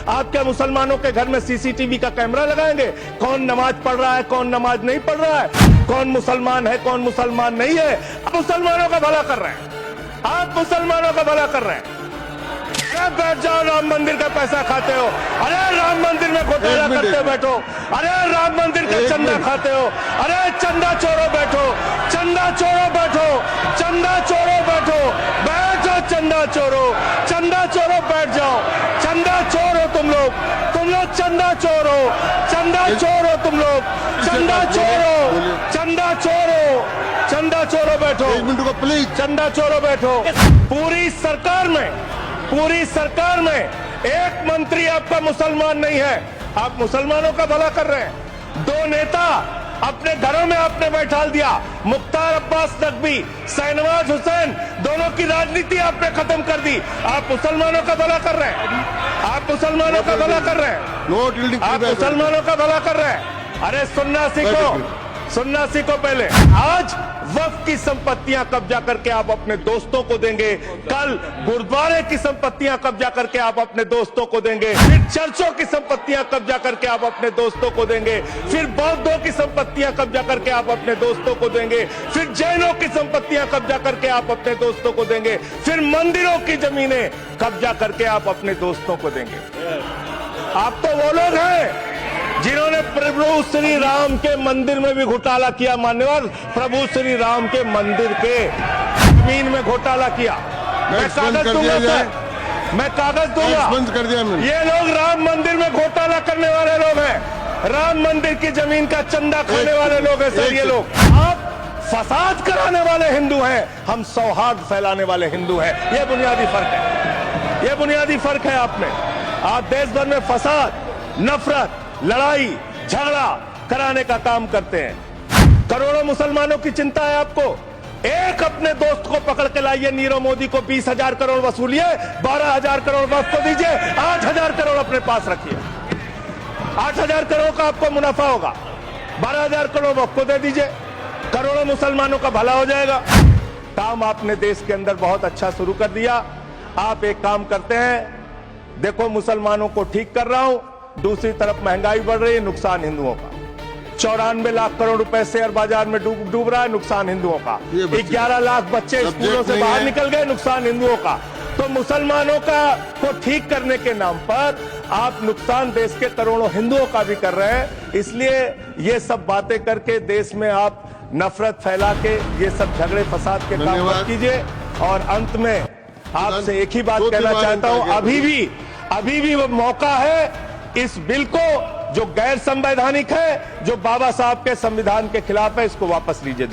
आपके मुसलमानों के घर में सीसीटीवी का कैमरा लगाएंगे? कौन नमाज पढ़ रहा है, कौन नमाज नहीं पढ़ रहा है, कौन मुसलमान है, कौन मुसलमान नहीं है? आप मुसलमानों का भला कर रहे हैं, आप मुसलमानों का भला कर रहे हैं। बैठ जाओ, राम मंदिर का पैसा खाते हो। अरे राम मंदिर में घोटाला करते बैठो। अरे राम मंदिर का चंदा खाते हो। अरे चंदा चोरो बैठो, चंदा चोरो बैठो, चंदा चोरो बैठो, बैठो चंदा चोरो, चंदा चोरो बैठ जाओ। चंदा चोर हो तुम लोग चंदा चोर हो, चंदा चोर हो तुम लोग, चंदा चोर हो, चंदा चोर हो, चंदा चोरो बैठो, प्लीज चंदा चोरो बैठो। पूरी सरकार में एक मंत्री आपका मुसलमान नहीं है। आप मुसलमानों का भला कर रहे हैं। 2 नेता अपने घरों में आपने बैठा दिया, मुख्तार अब्बास नकवी, शाहनवाज हुसैन, दोनों की राजनीति आपने खत्म कर दी। आप मुसलमानों का भला कर रहे हैं, आप मुसलमानों का भला कर रहे हैं, आप मुसलमानों का भला कर रहे हैं। अरे सुनना सीखो पहले। आज वक्फ की संपत्तियां कब्जा करके आप अपने दोस्तों को देंगे, कल गुरुद्वारे की संपत्तियां कब्जा करके आप अपने दोस्तों को देंगे, फिर चर्चों की संपत्तियां कब्जा करके आप अपने दोस्तों को देंगे, फिर बौद्धों की संपत्तियां कब्जा करके आप अपने दोस्तों को देंगे, फिर जैनों की संपत्तियां कब्जा करके आप अपने दोस्तों को देंगे, फिर मंदिरों की जमीनें कब्जा करके आप अपने दोस्तों को देंगे। आप तो वो लोग हैं जिन्होंने प्रभु श्री राम के मंदिर में भी घोटाला किया। मान्यवर, प्रभु श्री राम के मंदिर के जमीन में घोटाला किया। मैं कागज दूंगा सर, मैं कागज दूंगा। बंद कर दिया मैंने। ये लोग राम मंदिर में घोटाला करने वाले लोग हैं, राम मंदिर की जमीन का चंदा खाने वाले लोग हैं सर। ये लोग आप फसाद कराने वाले हिंदू हैं, हम सौहार्द फैलाने वाले हिंदू हैं। ये बुनियादी फर्क है, ये बुनियादी फर्क है आप में। आप देश भर में फसाद, नफरत, लड़ाई झगड़ा कराने का काम करते हैं। करोड़ों मुसलमानों की चिंता है आपको। एक अपने दोस्त को पकड़ के लाइए, नीरव मोदी को 20,000 करोड़ वसूलिए, 12,000 करोड़ वक्फ को दीजिए, 8,000 करोड़ अपने पास रखिए। 8,000 करोड़ का आपको मुनाफा होगा, 12,000 करोड़ वक्फ को दे दीजिए, करोड़ों मुसलमानों का भला हो जाएगा। काम आपने देश के अंदर बहुत अच्छा शुरू कर दिया। आप एक काम करते हैं, देखो मुसलमानों को ठीक कर रहा हूं, दूसरी तरफ महंगाई बढ़ रही है, नुकसान हिंदुओं का। 94 लाख करोड़ रुपए शेयर बाजार में डूब रहा है, नुकसान हिंदुओं का। 11 लाख बच्चे स्कूलों से बाहर निकल गए, नुकसान हिंदुओं का। तो मुसलमानों का को ठीक करने के नाम पर आप नुकसान देश के करोड़ों हिंदुओं का भी कर रहे हैं। इसलिए ये सब बातें करके देश में आप नफरत फैला के ये सब झगड़े फसाद के काम मत कीजिए। और अंत में आपसे एक ही बात कहना चाहता हूं, अभी भी वो मौका है इस बिल को, जो गैर संवैधानिक है, जो बाबा साहब के संविधान के खिलाफ है, इसको वापस लीजिए।